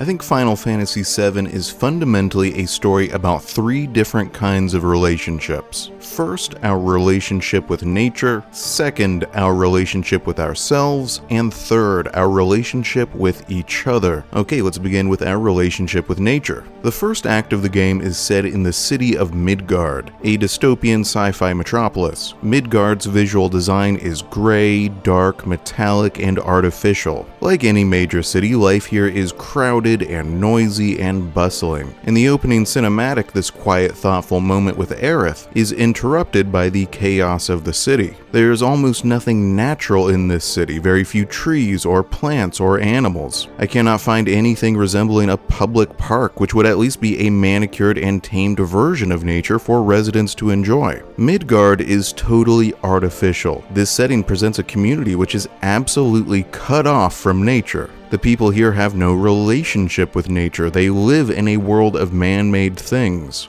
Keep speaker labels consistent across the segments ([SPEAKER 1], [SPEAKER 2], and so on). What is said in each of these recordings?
[SPEAKER 1] I think Final Fantasy VII is fundamentally a story about three different kinds of relationships. First, our relationship with nature. Second, our relationship with ourselves. And third, our relationship with each other. Okay, let's begin with our relationship with nature. The first act of the game is set in the city of Midgard, a dystopian sci-fi metropolis. Midgard's visual design is gray, dark, metallic, and artificial. Like any major city, life here is crowded and noisy and bustling. In the opening cinematic, this quiet, thoughtful moment with Aerith is interrupted by the chaos of the city. There's almost nothing natural in this city, very few trees or plants or animals. I cannot find anything resembling a public park, which would at least be a manicured and tamed version of nature for residents to enjoy. Midgard is totally artificial. This setting presents a community which is absolutely cut off from nature. The people here have no relationship with nature. They live in a world of man-made things.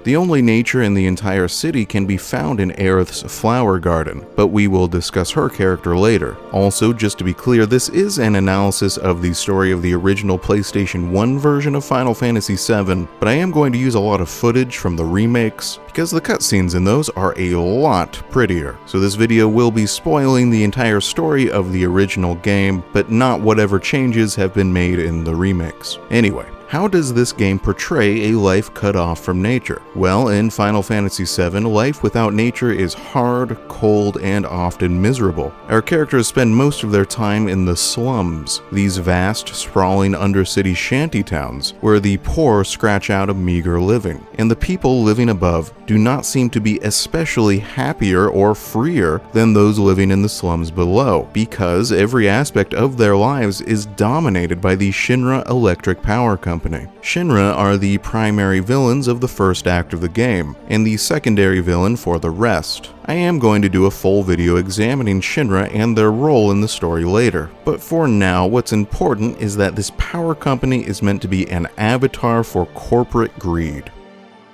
[SPEAKER 1] The only nature in the entire city can be found in Aerith's flower garden, but we will discuss her character later. Also, just to be clear, this is an analysis of the story of the original PlayStation 1 version of Final Fantasy VII, but I am going to use a lot of footage from the remakes, because the cutscenes in those are a lot prettier. So this video will be spoiling the entire story of the original game, but not whatever changes have been made in the remakes. Anyway, how does this game portray a life cut off from nature? Well, in Final Fantasy VII, life without nature is hard, cold, and often miserable. Our characters spend most of their time in the slums, these vast, sprawling undercity shantytowns, where the poor scratch out a meager living, and the people living above do not seem to be especially happier or freer than those living in the slums below, because every aspect of their lives is dominated by the Shinra Electric Power Company. Shinra are the primary villains of the first act of the game, and the secondary villain for the rest. I am going to do a full video examining Shinra and their role in the story later, but for now, what's important is that this power company is meant to be an avatar for corporate greed.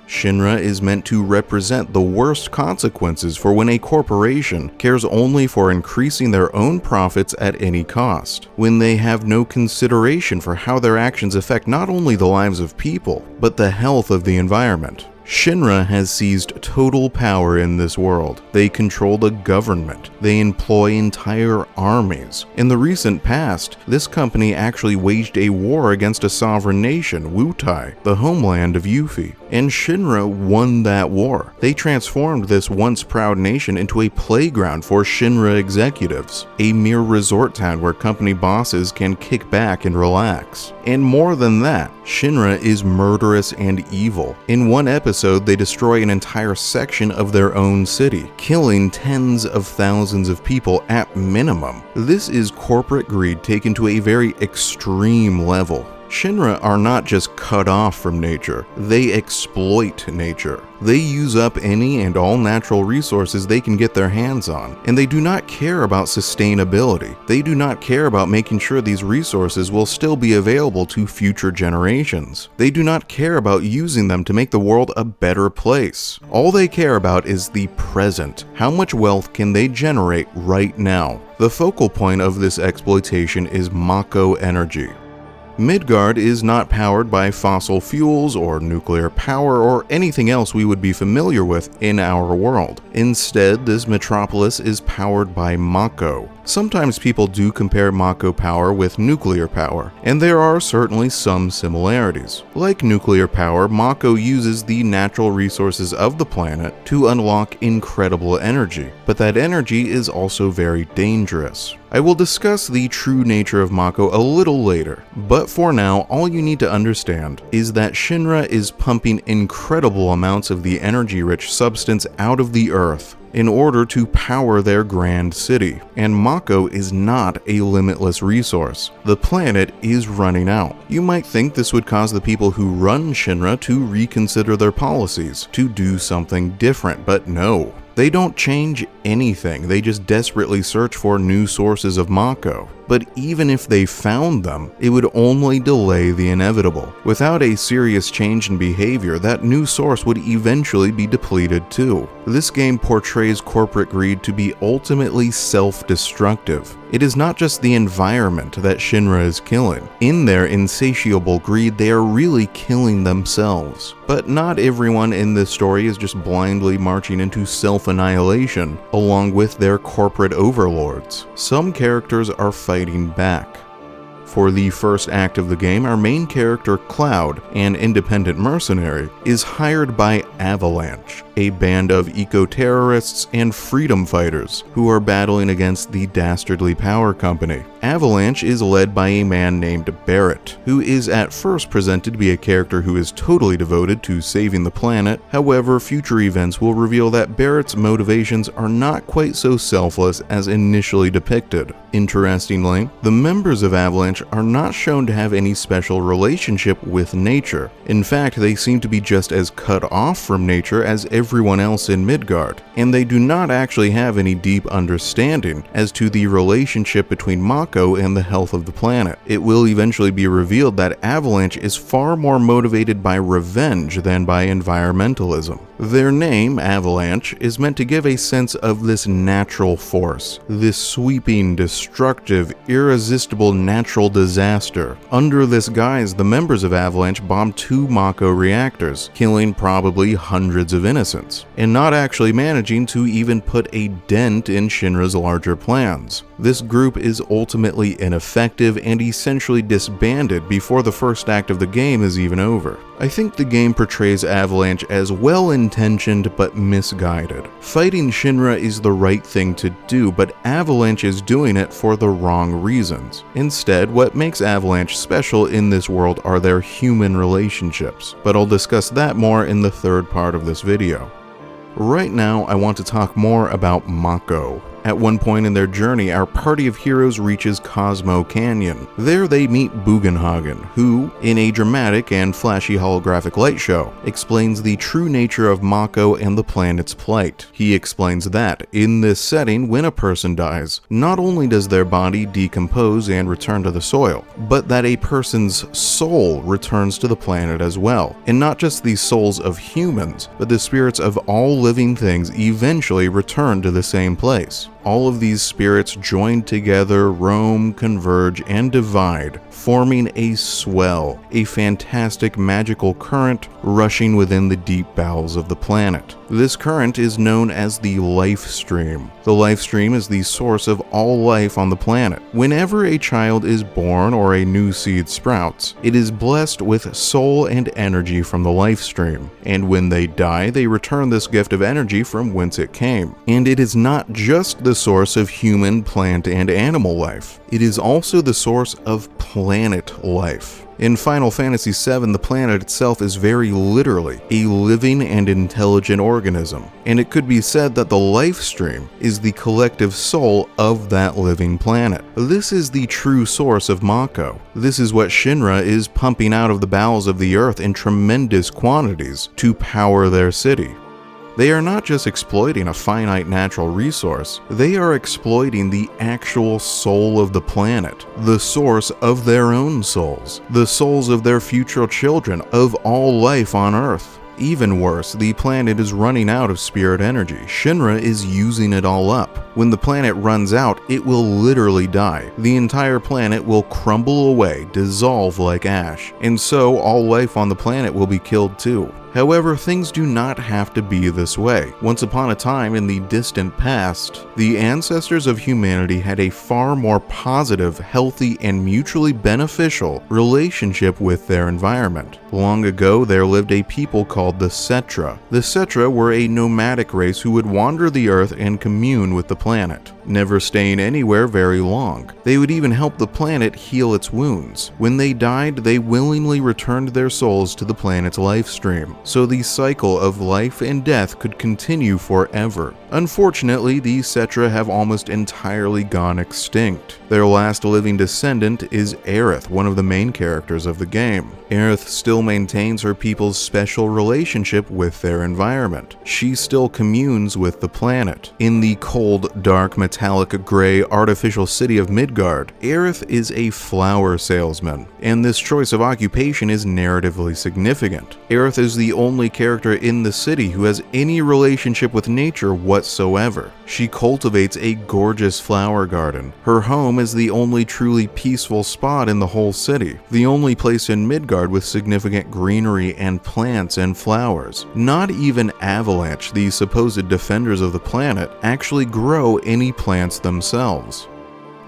[SPEAKER 1] Shinra is meant to represent the worst consequences for when a corporation cares only for increasing their own profits at any cost, when they have no consideration for how their actions affect not only the lives of people, but the health of the environment. Shinra has seized total power in this world. They control the government. They employ entire armies. In the recent past, this company actually waged a war against a sovereign nation, Wutai, the homeland of Yuffie, and Shinra won that war. They transformed this once proud nation into a playground for Shinra executives, a mere resort town where company bosses can kick back and relax. And more than that, Shinra is murderous and evil. In one episode, they destroy an entire section of their own city, killing tens of thousands of people at minimum. This is corporate greed taken to a very extreme level. Shinra are not just cut off from nature, they exploit nature. They use up any and all natural resources they can get their hands on, and they do not care about sustainability. They do not care about making sure these resources will still be available to future generations. They do not care about using them to make the world a better place. All they care about is the present. How much wealth can they generate right now? The focal point of this exploitation is Mako energy. Midgard is not powered by fossil fuels or nuclear power or anything else we would be familiar with in our world. Instead, this metropolis is powered by Mako. Sometimes people do compare Mako power with nuclear power, and there are certainly some similarities. Like nuclear power, Mako uses the natural resources of the planet to unlock incredible energy, but that energy is also very dangerous. I will discuss the true nature of Mako a little later, but for now, all you need to understand is that Shinra is pumping incredible amounts of the energy-rich substance out of the earth in order to power their grand city, and Mako is not a limitless resource. The planet is running out. You might think this would cause the people who run Shinra to reconsider their policies, to do something different, but no. They don't change anything, they just desperately search for new sources of Mako. but even if they found them, it would only delay the inevitable. Without a serious change in behavior, that new source would eventually be depleted too. This game portrays corporate greed to be ultimately self-destructive. It is not just the environment that Shinra is killing. In their insatiable greed, they are really killing themselves. But not everyone in this story is just blindly marching into self-annihilation along with their corporate overlords. Some characters are fighting back. For the first act of the game, our main character, Cloud, an independent mercenary, is hired by Avalanche, a band of eco-terrorists and freedom fighters who are battling against the dastardly power company. Avalanche is led by a man named Barret, who is at first presented to be a character who is totally devoted to saving the planet. However, future events will reveal that Barret's motivations are not quite so selfless as initially depicted. Interestingly, the members of Avalanche are not shown to have any special relationship with nature. In fact, they seem to be just as cut off from nature as everyone else in Midgard, and they do not actually have any deep understanding as to the relationship between Mako and the health of the planet. It will eventually be revealed that Avalanche is far more motivated by revenge than by environmentalism. Their name, Avalanche, is meant to give a sense of this natural force, this sweeping, destructive, irresistible natural disaster. Under this guise, the members of Avalanche bombed 2 Mako reactors, killing probably hundreds of innocents, and not actually managing to even put a dent in Shinra's larger plans. This group is ultimately ineffective and essentially disbanded before the first act of the game is even over. I think the game portrays Avalanche as well-intentioned but misguided. Fighting Shinra is the right thing to do, but Avalanche is doing it for the wrong reasons. Instead, what makes Avalanche special in this world are their human relationships, but I'll discuss that more in the third part of this video. Right now, I want to talk more about Mako. At one point in their journey, our party of heroes reaches Cosmo Canyon. There they meet Bugenhagen, who, in a dramatic and flashy holographic light show, explains the true nature of Mako and the planet's plight. He explains that, in this setting, when a person dies, not only does their body decompose and return to the soil, but that a person's soul returns to the planet as well. And not just the souls of humans, but the spirits of all living things eventually return to the same place. All of these spirits join together, roam, converge, and divide, forming a swell, a fantastic magical current rushing within the deep bowels of the planet. This current is known as the life stream. The life stream is the source of all life on the planet. Whenever a child is born or a new seed sprouts, it is blessed with soul and energy from the life stream. And when they die, they return this gift of energy from whence it came. And it is not just the source of human, plant, and animal life. It is also the source of planet life. In Final Fantasy VII, the planet itself is very literally a living and intelligent organism, and it could be said that the life stream is the collective soul of that living planet. This is the true source of Mako. This is what Shinra is pumping out of the bowels of the earth in tremendous quantities to power their city. They are not just exploiting a finite natural resource, they are exploiting the actual soul of the planet, the source of their own souls, the souls of their future children, of all life on Earth. Even worse, the planet is running out of spirit energy. Shinra is using it all up. When the planet runs out, it will literally die. The entire planet will crumble away, dissolve like ash, and so all life on the planet will be killed too. However, things do not have to be this way. Once upon a time in the distant past, the ancestors of humanity had a far more positive, healthy, and mutually beneficial relationship with their environment. Long ago, there lived a people called the Cetra. The Cetra were a nomadic race who would wander the earth and commune with the planet, never staying anywhere very long. They would even help the planet heal its wounds. When they died, they willingly returned their souls to the planet's life stream, so the cycle of life and death could continue forever. Unfortunately, the Cetra have almost entirely gone extinct. Their last living descendant is Aerith, one of the main characters of the game. Aerith still maintains her people's special relationship with their environment. She still communes with the planet. In the cold, dark, metallic metallic gray artificial city of Midgard, Aerith is a flower salesman, and this choice of occupation is narratively significant. Aerith is the only character in the city who has any relationship with nature whatsoever. She cultivates a gorgeous flower garden. Her home is the only truly peaceful spot in the whole city, the only place in Midgard with significant greenery and plants and flowers. Not even Avalanche, the supposed defenders of the planet, actually grow any plants themselves.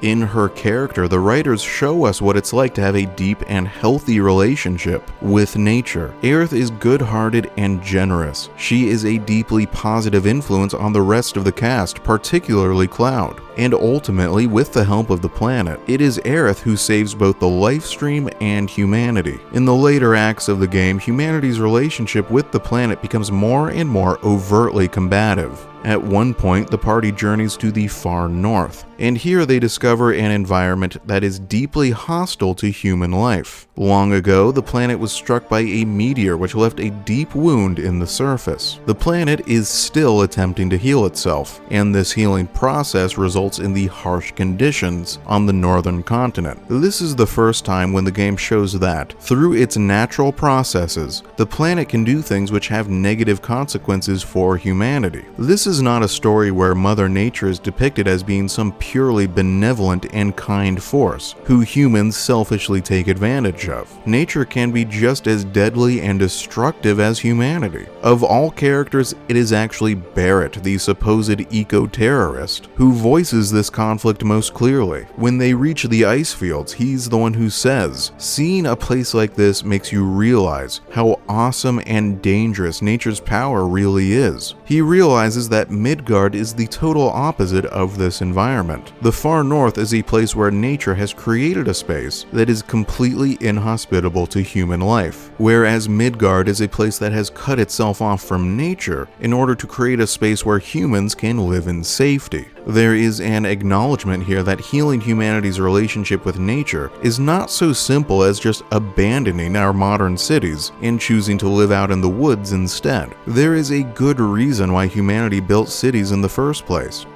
[SPEAKER 1] In her character, the writers show us what it's like to have a deep and healthy relationship with nature. Aerith is good-hearted and generous. She is a deeply positive influence on the rest of the cast, particularly Cloud. And ultimately, with the help of the planet, it is Aerith who saves both the life stream and humanity. In the later acts of the game, humanity's relationship with the planet becomes more and more overtly combative. At one point, the party journeys to the far north, and here they discover an environment that is deeply hostile to human life. Long ago, the planet was struck by a meteor which left a deep wound in the surface. The planet is still attempting to heal itself, and this healing process results in the harsh conditions on the northern continent. This is the first time when the game shows that, through its natural processes, the planet can do things which have negative consequences for humanity. This is not a story where Mother Nature is depicted as being some purely benevolent and kind force, who humans selfishly take advantage of. Nature can be just as deadly and destructive as humanity. Of all characters, it is actually Barret, the supposed eco-terrorist, who voices this conflict most clearly. When they reach the ice fields, he's the one who says, "Seeing a place like this makes you realize how awesome and dangerous nature's power really is." He realizes that Midgard is the total opposite of this environment. The far north is a place where nature has created a space that is completely inhospitable to human life, whereas Midgard is a place that has cut itself off from nature in order to create a space where humans can live in safety. There is an acknowledgement here that healing humanity's relationship with nature is not so simple as just abandoning our modern cities and choosing to live out in the woods instead. There is a good reason why humanity built cities in the first place.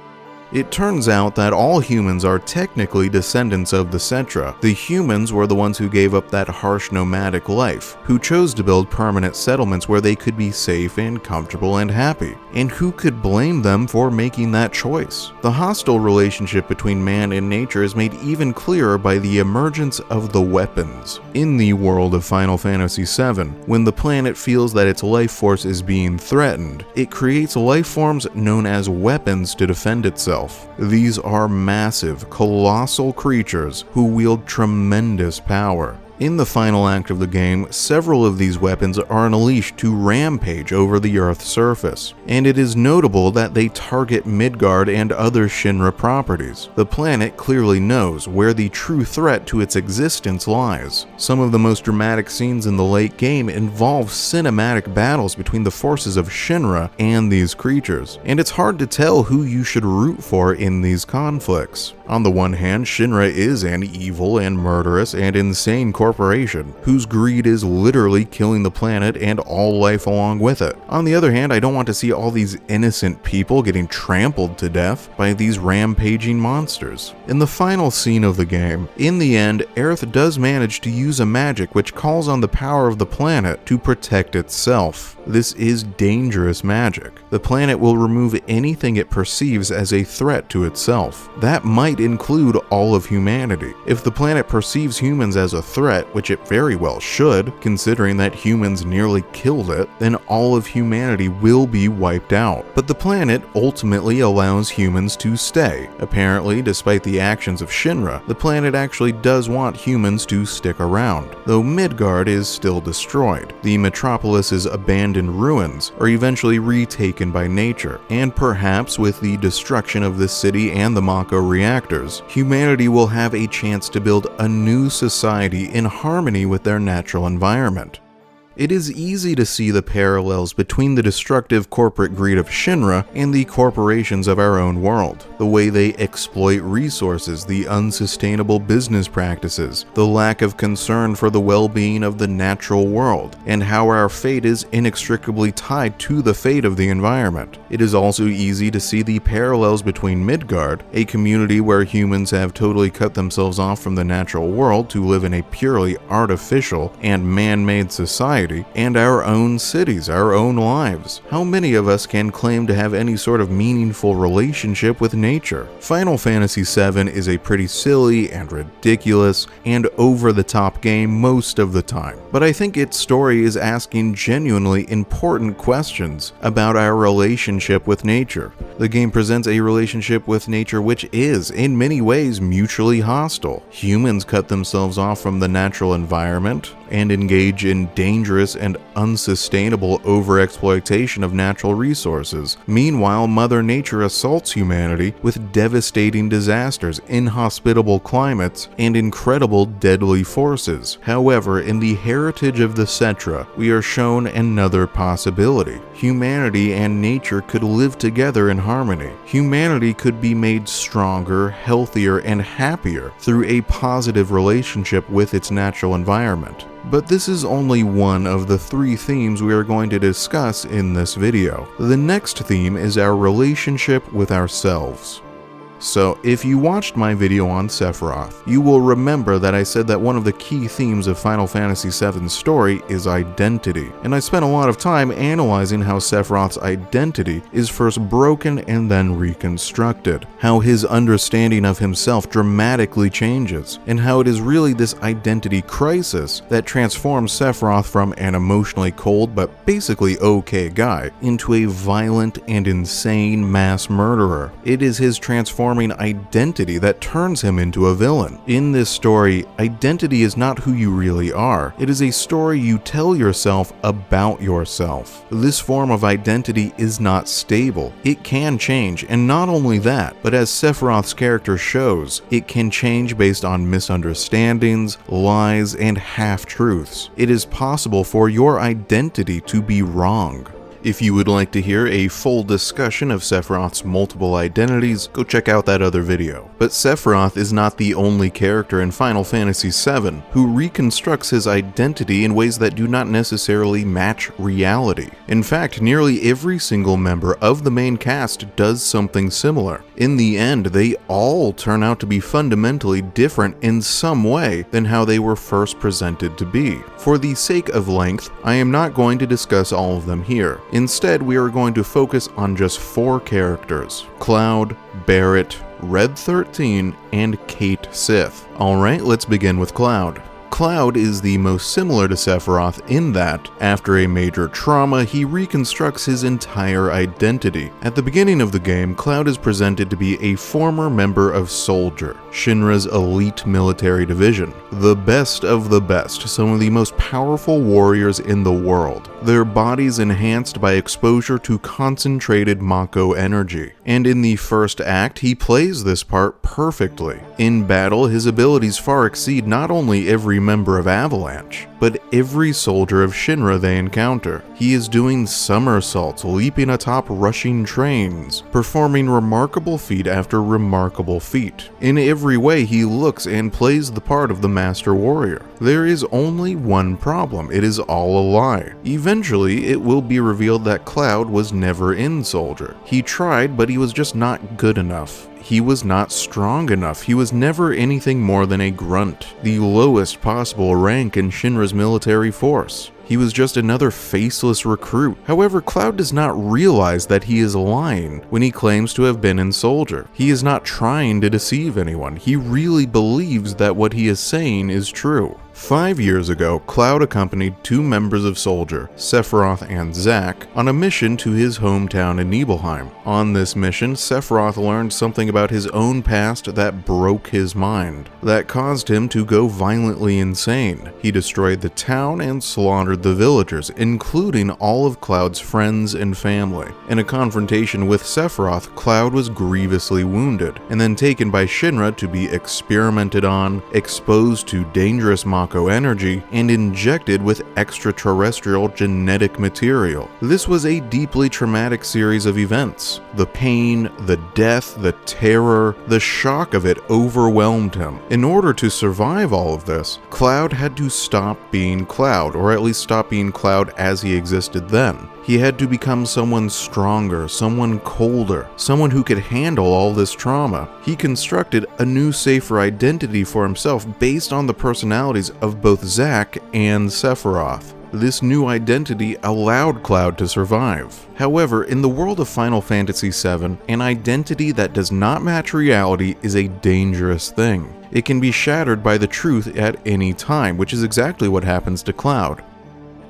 [SPEAKER 1] It turns out that all humans are technically descendants of the Cetra. The humans were the ones who gave up that harsh nomadic life, who chose to build permanent settlements where they could be safe and comfortable and happy. And who could blame them for making that choice? The hostile relationship between man and nature is made even clearer by the emergence of the weapons. In the world of Final Fantasy VII, when the planet feels that its life force is being threatened, it creates life forms known as weapons to defend itself. These are massive, colossal creatures who wield tremendous power. In the final act of the game, several of these weapons are unleashed to rampage over the Earth's surface, and it is notable that they target Midgard and other Shinra properties. The planet clearly knows where the true threat to its existence lies. Some of the most dramatic scenes in the late game involve cinematic battles between the forces of Shinra and these creatures, and it's hard to tell who you should root for in these conflicts. On the one hand, Shinra is an evil and murderous and insane corporation whose greed is literally killing the planet and all life along with it. On the other hand, I don't want to see all these innocent people getting trampled to death by these rampaging monsters. In the final scene of the game, in the end, Aerith does manage to use a magic which calls on the power of the planet to protect itself. This is dangerous magic. The planet will remove anything it perceives as a threat to itself. That might include all of humanity. If the planet perceives humans as a threat, which it very well should, considering that humans nearly killed it, then all of humanity will be wiped out. But the planet ultimately allows humans to stay. Apparently, despite the actions of Shinra, the planet actually does want humans to stick around, though Midgard is still destroyed. The metropolis's abandoned ruins are eventually retaken by nature, and perhaps with the destruction of the city and the Mako reactors, humanity will have a chance to build a new society in harmony with their natural environment. It is easy to see the parallels between the destructive corporate greed of Shinra and the corporations of our own world. The way they exploit resources, the unsustainable business practices, the lack of concern for the well-being of the natural world, and how our fate is inextricably tied to the fate of the environment. It is also easy to see the parallels between Midgard, a community where humans have totally cut themselves off from the natural world to live in a purely artificial and man-made society, and our own cities, our own lives. How many of us can claim to have any sort of meaningful relationship with nature? Final Fantasy VII is a pretty silly and ridiculous and over-the-top game most of the time, but I think its story is asking genuinely important questions about our relationship with nature. The game presents a relationship with nature which is, in many ways, mutually hostile. Humans cut themselves off from the natural environment and engage in dangerous and unsustainable overexploitation of natural resources. Meanwhile, Mother Nature assaults humanity with devastating disasters, inhospitable climates, and incredible deadly forces. However, in the heritage of the Cetra, we are shown another possibility. Humanity and nature could live together in harmony. Humanity could be made stronger, healthier, and happier through a positive relationship with its natural environment. But this is only one of the 3 themes we are going to discuss in this video. The next theme is our relationship with ourselves. So, if you watched my video on Sephiroth, you will remember that I said that one of the key themes of Final Fantasy VII's story is identity, and I spent a lot of time analyzing how Sephiroth's identity is first broken and then reconstructed, how his understanding of himself dramatically changes, and how it is really this identity crisis that transforms Sephiroth from an emotionally cold but basically okay guy into a violent and insane mass murderer. It is his transforming identity that turns him into a villain. In this story, identity is not who you really are. It is a story you tell yourself about yourself. This form of identity is not stable. It can change, and not only that, but as Sephiroth's character shows, it can change based on misunderstandings, lies, and half-truths. It is possible for your identity to be wrong. If you would like to hear a full discussion of Sephiroth's multiple identities, go check out that other video. But Sephiroth is not the only character in Final Fantasy VII who reconstructs his identity in ways that do not necessarily match reality. In fact, nearly every single member of the main cast does something similar. In the end, they all turn out to be fundamentally different in some way than how they were first presented to be. For the sake of length, I am not going to discuss all of them here. Instead, we are going to focus on just 4 characters: Cloud, Barret, Red 13, and Cait Sith. Alright, let's begin with Cloud. Cloud is the most similar to Sephiroth in that, after a major trauma, he reconstructs his entire identity. At the beginning of the game, Cloud is presented to be a former member of Soldier, Shinra's elite military division. The best of the best, some of the most powerful warriors in the world. Their bodies enhanced by exposure to concentrated Mako energy. And in the first act, he plays this part perfectly. In battle, his abilities far exceed not only every member of Avalanche, but every soldier of Shinra they encounter. He is doing somersaults, leaping atop rushing trains, performing remarkable feat after remarkable feat. In every way, he looks and plays the part of the Master Warrior. There is only one problem: it is all a lie. Eventually, it will be revealed that Cloud was never in Soldier. He tried, but he was just not good enough. He was not strong enough. He was never anything more than a grunt, the lowest possible rank in Shinra's military force. He was just another faceless recruit. However, Cloud does not realize that he is lying when he claims to have been in Soldier. He is not trying to deceive anyone. He really believes that what he is saying is true. 5 years ago, Cloud accompanied 2 members of Soldier, Sephiroth and Zack, on a mission to his hometown in Nibelheim. On this mission, Sephiroth learned something about his own past that broke his mind, that caused him to go violently insane. He destroyed the town and slaughtered the villagers, including all of Cloud's friends and family. In a confrontation with Sephiroth, Cloud was grievously wounded, and then taken by Shinra to be experimented on, exposed to dangerous Mako Mako energy and injected with extraterrestrial genetic material. This was a deeply traumatic series of events. The pain, the death, the terror, the shock of it overwhelmed him. In order to survive all of this, Cloud had to stop being Cloud, or at least stop being Cloud as he existed then. He had to become someone stronger, someone colder, someone who could handle all this trauma. He constructed a new, safer identity for himself based on the personalities of both Zack and Sephiroth. This new identity allowed Cloud to survive. However, in the world of Final Fantasy VII, an identity that does not match reality is a dangerous thing. It can be shattered by the truth at any time, which is exactly what happens to Cloud.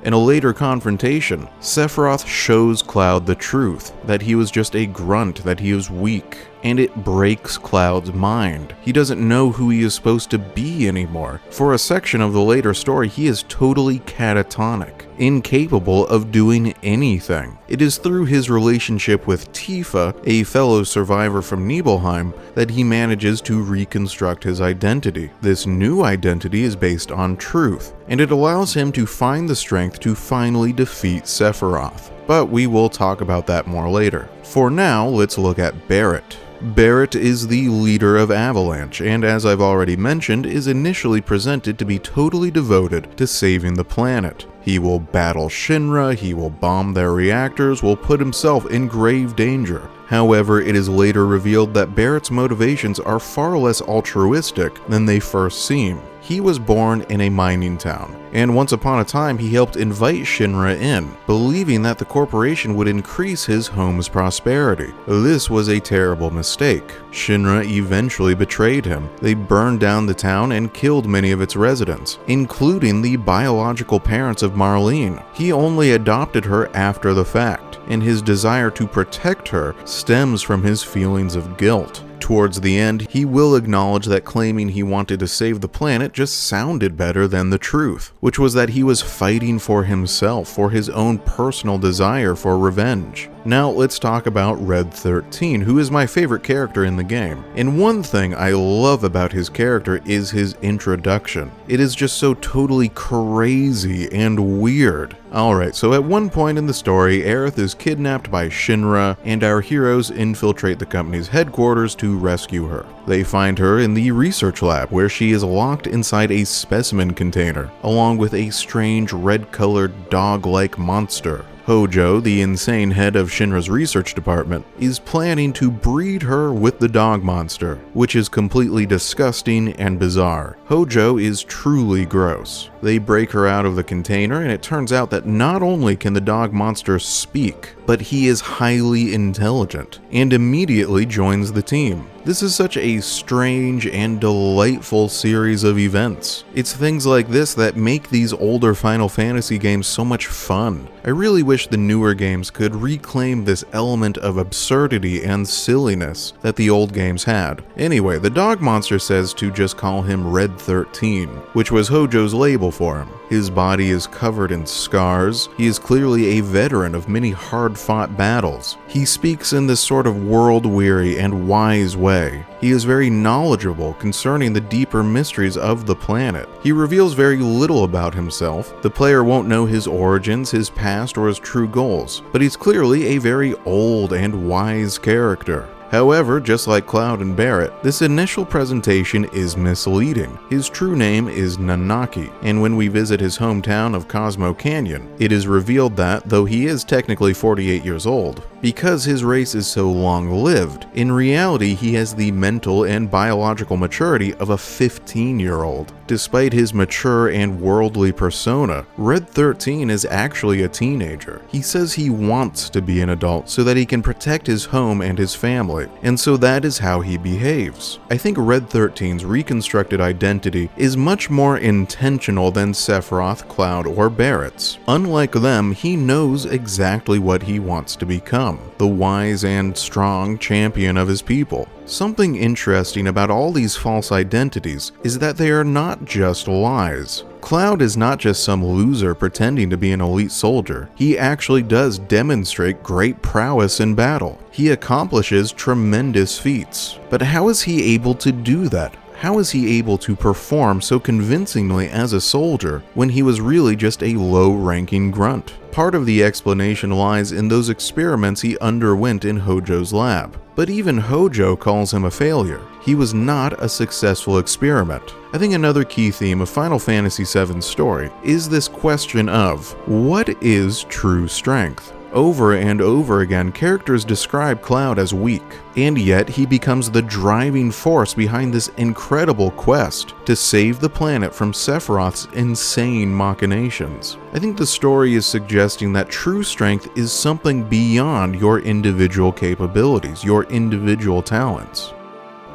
[SPEAKER 1] In a later confrontation, Sephiroth shows Cloud the truth, that he was just a grunt, that he was weak, and it breaks Cloud's mind. He doesn't know who he is supposed to be anymore. For a section of the later story, he is totally catatonic, incapable of doing anything. It is through his relationship with Tifa, a fellow survivor from Nibelheim, that he manages to reconstruct his identity. This new identity is based on truth, and it allows him to find the strength to finally defeat Sephiroth. But we will talk about that more later. For now, let's look at Barret. Barret is the leader of Avalanche, and as I've already mentioned, is initially presented to be totally devoted to saving the planet. He will battle Shinra, he will bomb their reactors, will put himself in grave danger. However, it is later revealed that Barret's motivations are far less altruistic than they first seem. He was born in a mining town, and once upon a time he helped invite Shinra in, believing that the corporation would increase his home's prosperity. This was a terrible mistake. Shinra eventually betrayed him. They burned down the town and killed many of its residents, including the biological parents of Marlene. He only adopted her after the fact, and his desire to protect her stems from his feelings of guilt. Towards the end, he will acknowledge that claiming he wanted to save the planet just sounded better than the truth, which was that he was fighting for himself, for his own personal desire for revenge. Now let's talk about Red 13, who is my favorite character in the game. And one thing I love about his character is his introduction. It is just so totally crazy and weird. Alright, so at one point in the story, Aerith is kidnapped by Shinra, and our heroes infiltrate the company's headquarters to rescue her. They find her in the research lab, where she is locked inside a specimen container, along with a strange red-colored dog-like monster. Hojo, the insane head of Shinra's research department, is planning to breed her with the dog monster, which is completely disgusting and bizarre. Hojo is truly gross. They break her out of the container, and it turns out that not only can the dog monster speak, but he is highly intelligent, and immediately joins the team. This is such a strange and delightful series of events. It's things like this that make these older Final Fantasy games so much fun. I really wish the newer games could reclaim this element of absurdity and silliness that the old games had. Anyway, the dog monster says to just call him Red 13, which was Hojo's label for him. His body is covered in scars. He is clearly a veteran of many hard-fought battles. He speaks in this sort of world-weary and wise way. He is very knowledgeable concerning the deeper mysteries of the planet. He reveals very little about himself. The player won't know his origins, his past, or his true goals, but he's clearly a very old and wise character. However, just like Cloud and Barret, this initial presentation is misleading. His true name is Nanaki, and when we visit his hometown of Cosmo Canyon, it is revealed that, though he is technically 48 years old, because his race is so long-lived, in reality he has the mental and biological maturity of a 15-year-old. Despite his mature and worldly persona, Red 13 is actually a teenager. He says he wants to be an adult so that he can protect his home and his family, and so that is how he behaves. I think Red 13's reconstructed identity is much more intentional than Sephiroth, Cloud, or Barret's. Unlike them, he knows exactly what he wants to become, the wise and strong champion of his people. Something interesting about all these false identities is that they are not just lies. Cloud is not just some loser pretending to be an elite soldier. He actually does demonstrate great prowess in battle. He accomplishes tremendous feats. But how is he able to do that? How is he able to perform so convincingly as a soldier when he was really just a low-ranking grunt? Part of the explanation lies in those experiments he underwent in Hojo's lab. But even Hojo calls him a failure. He was not a successful experiment. I think another key theme of Final Fantasy VII's story is this question of, what is true strength? Over and over again, characters describe Cloud as weak, and yet he becomes the driving force behind this incredible quest to save the planet from Sephiroth's insane machinations. I think the story is suggesting that true strength is something beyond your individual capabilities, your individual talents.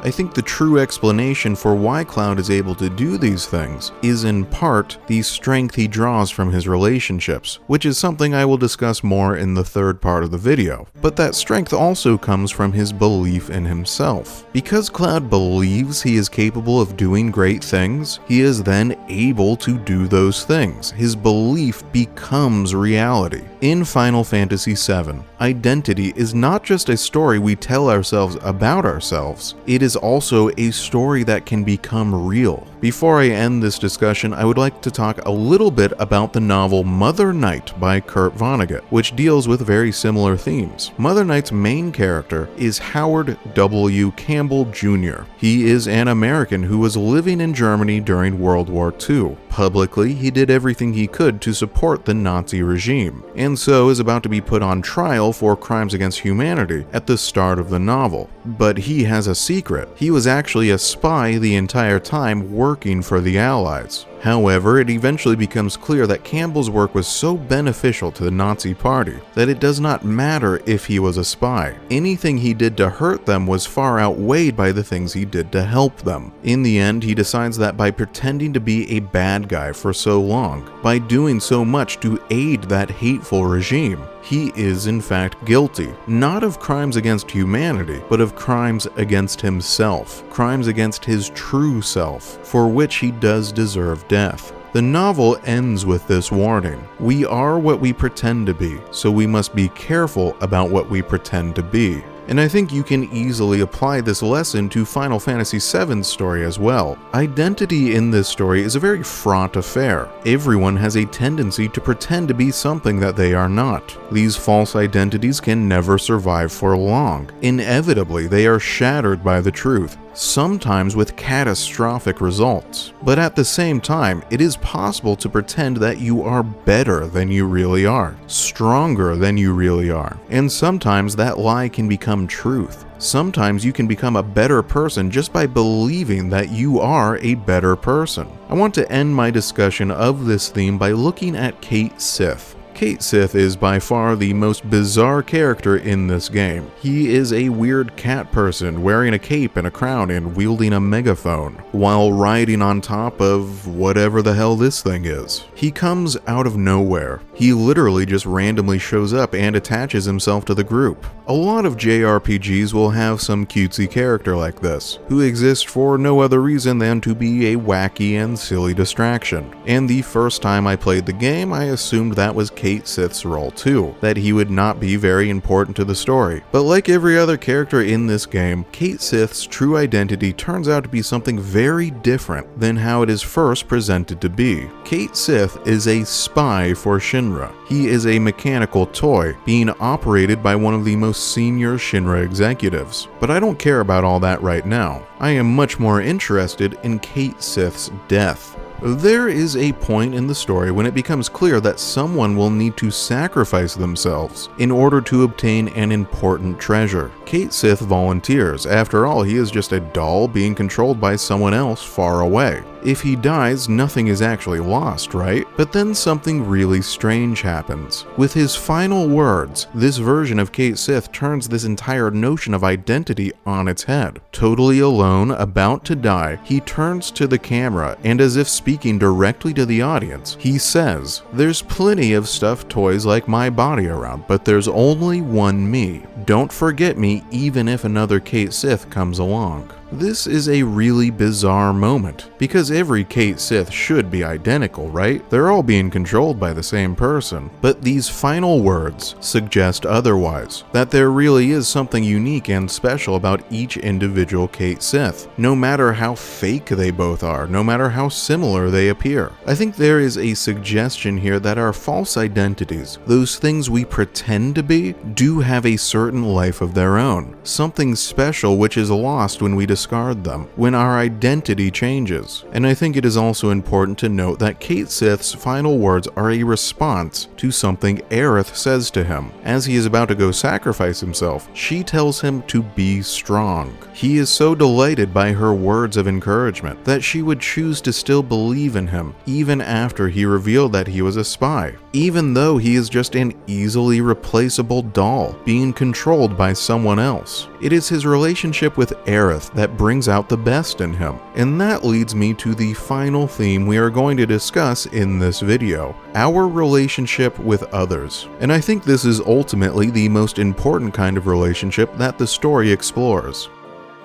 [SPEAKER 1] I think the true explanation for why Cloud is able to do these things is in part the strength he draws from his relationships, which is something I will discuss more in the third part of the video. But that strength also comes from his belief in himself. Because Cloud believes he is capable of doing great things, he is then able to do those things. His belief becomes reality. In Final Fantasy VII, identity is not just a story we tell ourselves about ourselves, it is also a story that can become real. Before I end this discussion, I would like to talk a little bit about the novel Mother Night by Kurt Vonnegut, which deals with very similar themes. Mother Night's main character is Howard W. Campbell Jr. He is an American who was living in Germany during World War II. Publicly, he did everything he could to support the Nazi regime, and so is about to be put on trial for crimes against humanity at the start of the novel. But he has a secret. He was actually a spy the entire time working for the Allies. However, it eventually becomes clear that Campbell's work was so beneficial to the Nazi Party that it does not matter if he was a spy. Anything he did to hurt them was far outweighed by the things he did to help them. In the end, he decides that by pretending to be a bad guy for so long, by doing so much to aid that hateful regime, he is in fact guilty, not of crimes against humanity, but of crimes against himself, crimes against his true self, for which he does deserve death. The novel ends with this warning: we are what we pretend to be, so we must be careful about what we pretend to be. And I think you can easily apply this lesson to Final Fantasy VII's story as well. Identity in this story is a very fraught affair. Everyone has a tendency to pretend to be something that they are not. These false identities can never survive for long. Inevitably, they are shattered by the truth, sometimes with catastrophic results. But at the same time, it is possible to pretend that you are better than you really are, stronger than you really are, and sometimes that lie can become truth. Sometimes you can become a better person just by believing that you are a better person. I want to end my discussion of this theme by looking at Cait Sith. Cait Sith is by far the most bizarre character in this game. He is a weird cat person wearing a cape and a crown and wielding a megaphone, while riding on top of whatever the hell this thing is. He comes out of nowhere. He literally just randomly shows up and attaches himself to the group. A lot of JRPGs will have some cutesy character like this, who exists for no other reason than to be a wacky and silly distraction. And the first time I played the game, I assumed that was Cait Sith's role too, that he would not be very important to the story. But like every other character in this game, Cait Sith's true identity turns out to be something very different than how it is first presented to be. Cait Sith is a spy for Shinra. He is a mechanical toy being operated by one of the most senior Shinra executives. But I don't care about all that right now. I am much more interested in Cait Sith's death. There is a point in the story when it becomes clear that someone will need to sacrifice themselves in order to obtain an important treasure. Cait Sith volunteers. After all, he is just a doll being controlled by someone else far away. If he dies, nothing is actually lost, right? But then something really strange happens. With his final words, this version of Cait Sith turns this entire notion of identity on its head. Totally alone, about to die, he turns to the camera and, as if speaking directly to the audience, he says, "There's plenty of stuffed toys like my body around, but there's only one me. Don't forget me even if another Cait Sith comes along." This is a really bizarre moment, because every Cait Sith should be identical, right? They're all being controlled by the same person. But these final words suggest otherwise, that there really is something unique and special about each individual Cait Sith, no matter how fake they both are, no matter how similar they appear. I think there is a suggestion here that our false identities, those things we pretend to be, do have a certain life of their own, something special which is lost when we discard them, when our identity changes. And I think it is also important to note that Cait Sith's final words are a response to something Aerith says to him. As he is about to go sacrifice himself, she tells him to be strong. He is so delighted by her words of encouragement that she would choose to still believe in him, even after he revealed that he was a spy, even though he is just an easily replaceable doll, being controlled by someone else. It is his relationship with Aerith that brings out the best in him, and that leads me to the final theme we are going to discuss in this video, our relationship with others. And I think this is ultimately the most important kind of relationship that the story explores.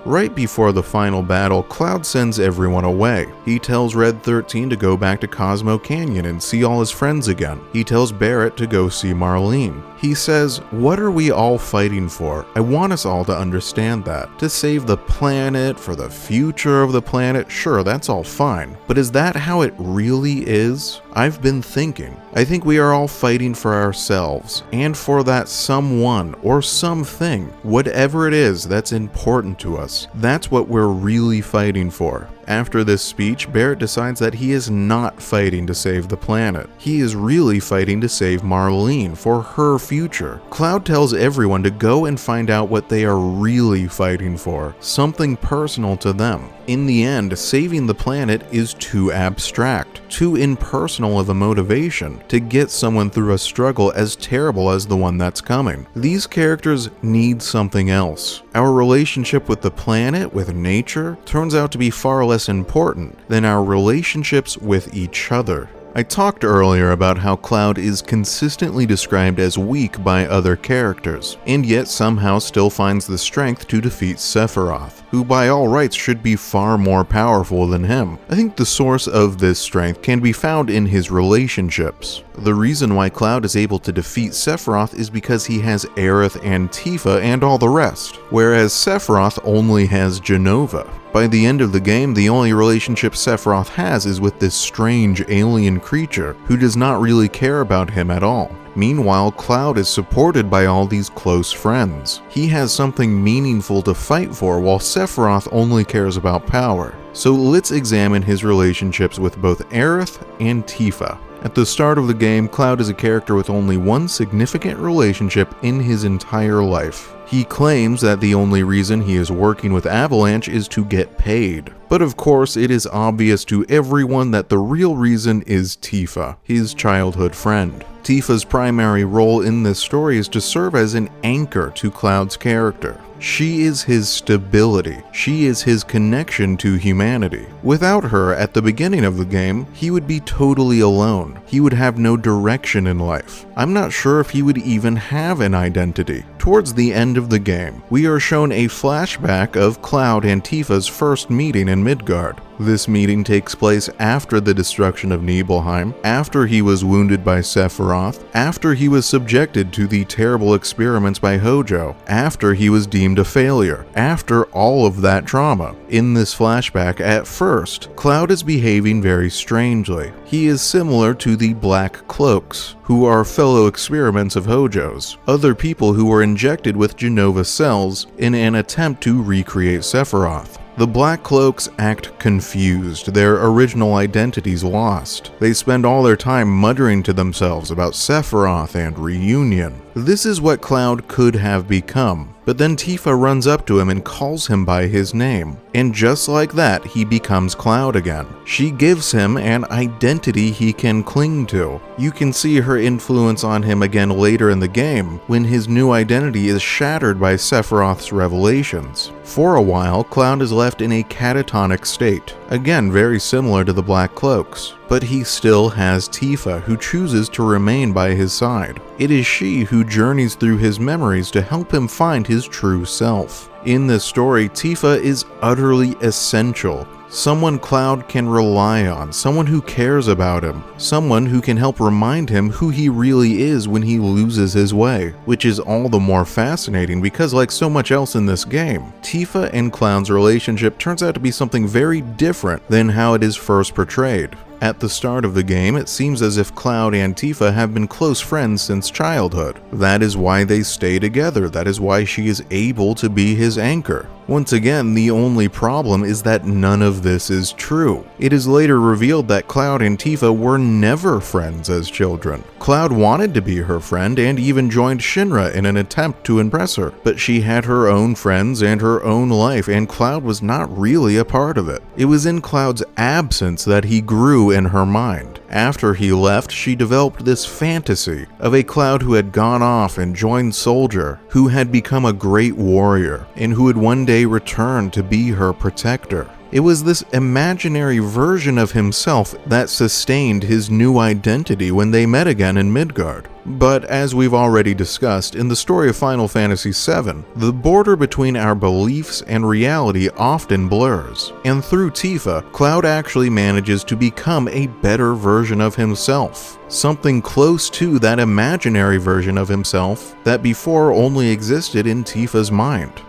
[SPEAKER 1] Right before the final battle, Cloud sends everyone away. He tells Red 13 to go back to Cosmo Canyon and see all his friends again. He tells Barret to go see Marlene. He says, "What are we all fighting for? I want us all to understand that. To save the planet, for the future of the planet, sure, that's all fine. But is that how it really is? I've been thinking. I think we are all fighting for ourselves, and for that someone or something, whatever it is that's important to us. That's what we're really fighting for." After this speech, Barret decides that he is not fighting to save the planet. He is really fighting to save Marlene for her future. Cloud tells everyone to go and find out what they are really fighting for, something personal to them. In the end, saving the planet is too abstract, too impersonal of a motivation to get someone through a struggle as terrible as the one that's coming. These characters need something else. Our relationship with the planet, with nature, turns out to be far less important than our relationships with each other. I talked earlier about how Cloud is consistently described as weak by other characters, and yet somehow still finds the strength to defeat Sephiroth, who by all rights should be far more powerful than him. I think the source of this strength can be found in his relationships. The reason why Cloud is able to defeat Sephiroth is because he has Aerith and Tifa and all the rest, whereas Sephiroth only has Jenova. By the end of the game, the only relationship Sephiroth has is with this strange alien creature who does not really care about him at all. Meanwhile, Cloud is supported by all these close friends. He has something meaningful to fight for, while Sephiroth only cares about power. So let's examine his relationships with both Aerith and Tifa. At the start of the game, Cloud is a character with only one significant relationship in his entire life. He claims that the only reason he is working with Avalanche is to get paid. But of course, it is obvious to everyone that the real reason is Tifa, his childhood friend. Tifa's primary role in this story is to serve as an anchor to Cloud's character. She is his stability. She is his connection to humanity. Without her, at the beginning of the game, he would be totally alone. He would have no direction in life. I'm not sure if he would even have an identity. Towards the end of the game, we are shown a flashback of Cloud and Tifa's first meeting in Midgard. This meeting takes place after the destruction of Nibelheim, after he was wounded by Sephiroth, after he was subjected to the terrible experiments by Hojo, after he was deemed a failure, after all of that trauma. In this flashback, at first, Cloud is behaving very strangely. He is similar to the Black Cloaks, who are fellow experiments of Hojo's, other people who were injected with Jenova cells in an attempt to recreate Sephiroth. The Black Cloaks act confused, their original identities lost. They spend all their time muttering to themselves about Sephiroth and reunion. This is what Cloud could have become. But then Tifa runs up to him and calls him by his name. And just like that, he becomes Cloud again. She gives him an identity he can cling to. You can see her influence on him again later in the game, when his new identity is shattered by Sephiroth's revelations. For a while, Cloud is left in a catatonic state, again very similar to the Black Cloaks. but he still has Tifa, who chooses to remain by his side. It is she who journeys through his memories to help him find his true self. In this story, Tifa is utterly essential. Someone Cloud can rely on, someone who cares about him, someone who can help remind him who he really is when he loses his way, which is all the more fascinating because, like so much else in this game, Tifa and Cloud's relationship turns out to be something very different than how it is first portrayed. At the start of the game, it seems as if Cloud and Tifa have been close friends since childhood. That is why they stay together, that is why she is able to be his anchor. Once again, the only problem is that none of this is true. It is later revealed that Cloud and Tifa were never friends as children. Cloud wanted to be her friend and even joined Shinra in an attempt to impress her, but she had her own friends and her own life, and Cloud was not really a part of it. It was in Cloud's absence that he grew in her mind. After he left, she developed this fantasy of a Cloud who had gone off and joined Soldier, who had become a great warrior, and who would one day return to be her protector. It was this imaginary version of himself that sustained his new identity when they met again in Midgard. But as we've already discussed, in the story of Final Fantasy VII, the border between our beliefs and reality often blurs, and through Tifa, Cloud actually manages to become a better version of himself. Something close to that imaginary version of himself that before only existed in Tifa's mind.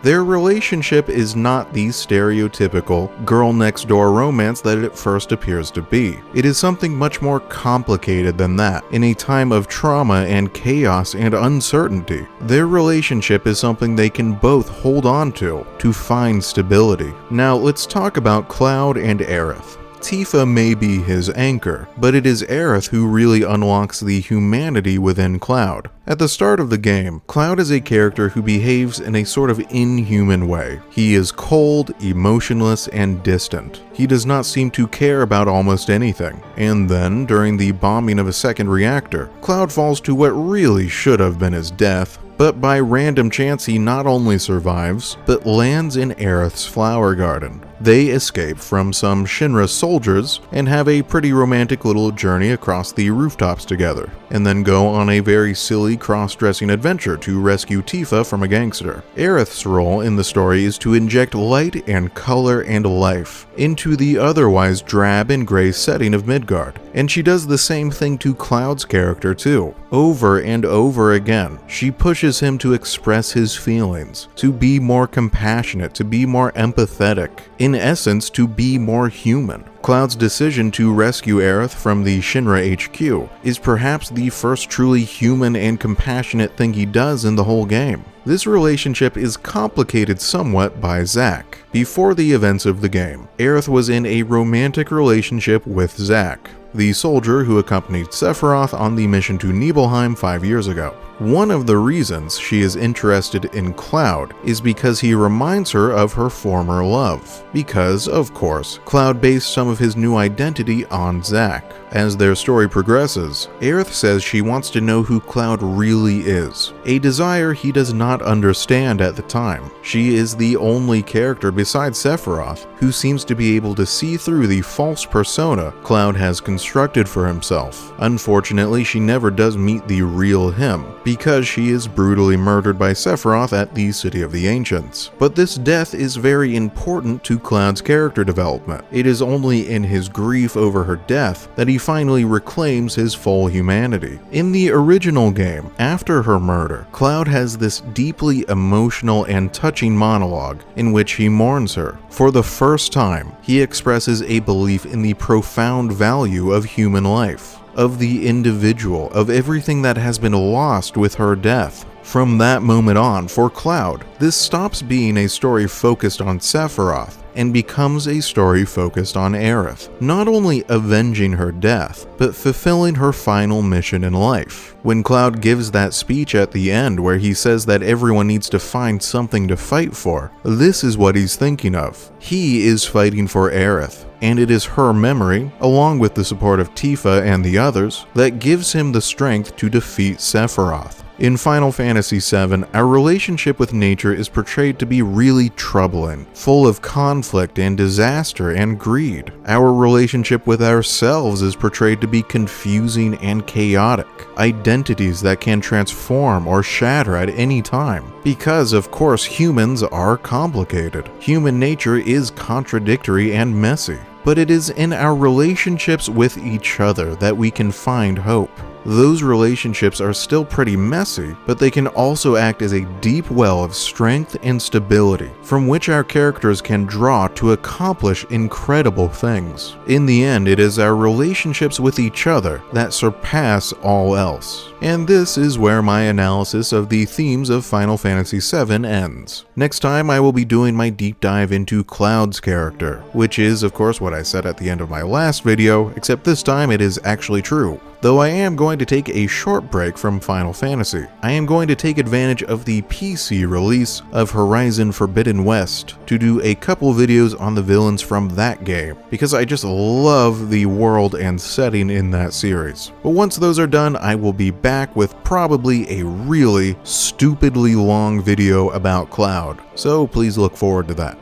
[SPEAKER 1] Their relationship is not the stereotypical girl-next-door romance that it first appears to be. It is something much more complicated than that. In a time of trauma and chaos and uncertainty, their relationship is something they can both hold on to find stability. Now let's talk about Cloud and Aerith. Tifa may be his anchor, but it is Aerith who really unlocks the humanity within Cloud. At the start of the game, Cloud is a character who behaves in a sort of inhuman way. He is cold, emotionless, and distant. He does not seem to care about almost anything. And then, during the bombing of a second reactor, Cloud falls to what really should have been his death. But by random chance he not only survives, but lands in Aerith's flower garden. They escape from some Shinra soldiers and have a pretty romantic little journey across the rooftops together, and then go on a very silly cross-dressing adventure to rescue Tifa from a gangster. Aerith's role in the story is to inject light and color and life into the otherwise drab and gray setting of Midgard, and she does the same thing to Cloud's character too. Over and over again, she pushes him to express his feelings, to be more compassionate, to be more empathetic, in essence, to be more human. Cloud's decision to rescue Aerith from the Shinra HQ is perhaps the first truly human and compassionate thing he does in the whole game. This relationship is complicated somewhat by Zack. Before the events of the game, Aerith was in a romantic relationship with Zack, the soldier who accompanied Sephiroth on the mission to Nibelheim 5 years ago. One of the reasons she is interested in Cloud is because he reminds her of her former love. Because, of course, Cloud based some of his new identity on Zack. As their story progresses, Aerith says she wants to know who Cloud really is, a desire he does not understand at the time. She is the only character besides Sephiroth who seems to be able to see through the false persona Cloud has constructed for himself. Unfortunately, she never does meet the real him, because she is brutally murdered by Sephiroth at the City of the Ancients. But this death is very important to Cloud's character development. It is only in his grief over her death that he finally reclaims his full humanity. In the original game, after her murder, Cloud has this deeply emotional and touching monologue in which he mourns her. For the first time, he expresses a belief in the profound value of human life, of the individual, of everything that has been lost with her death. From that moment on, for Cloud, this stops being a story focused on Sephiroth and becomes a story focused on Aerith, not only avenging her death, but fulfilling her final mission in life. When Cloud gives that speech at the end where he says that everyone needs to find something to fight for, this is what he's thinking of. He is fighting for Aerith, and it is her memory, along with the support of Tifa and the others, that gives him the strength to defeat Sephiroth. In Final Fantasy VII, our relationship with nature is portrayed to be really troubling, full of conflict and disaster and greed. Our relationship with ourselves is portrayed to be confusing and chaotic, identities that can transform or shatter at any time. Because, of course, humans are complicated. Human nature is contradictory and messy. But it is in our relationships with each other that we can find hope. Those relationships are still pretty messy, but they can also act as a deep well of strength and stability, from which our characters can draw to accomplish incredible things. In the end, it is our relationships with each other that surpass all else. And this is where my analysis of the themes of Final Fantasy VII ends. Next time, I will be doing my deep dive into Cloud's character, which is, of course, what I said at the end of my last video, except this time it is actually true. Though I am going to take a short break from Final Fantasy, I am going to take advantage of the PC release of Horizon Forbidden West to do a couple videos on the villains from that game, because I just love the world and setting in that series. But once those are done, I will be back with probably a really stupidly long video about Cloud, so please look forward to that.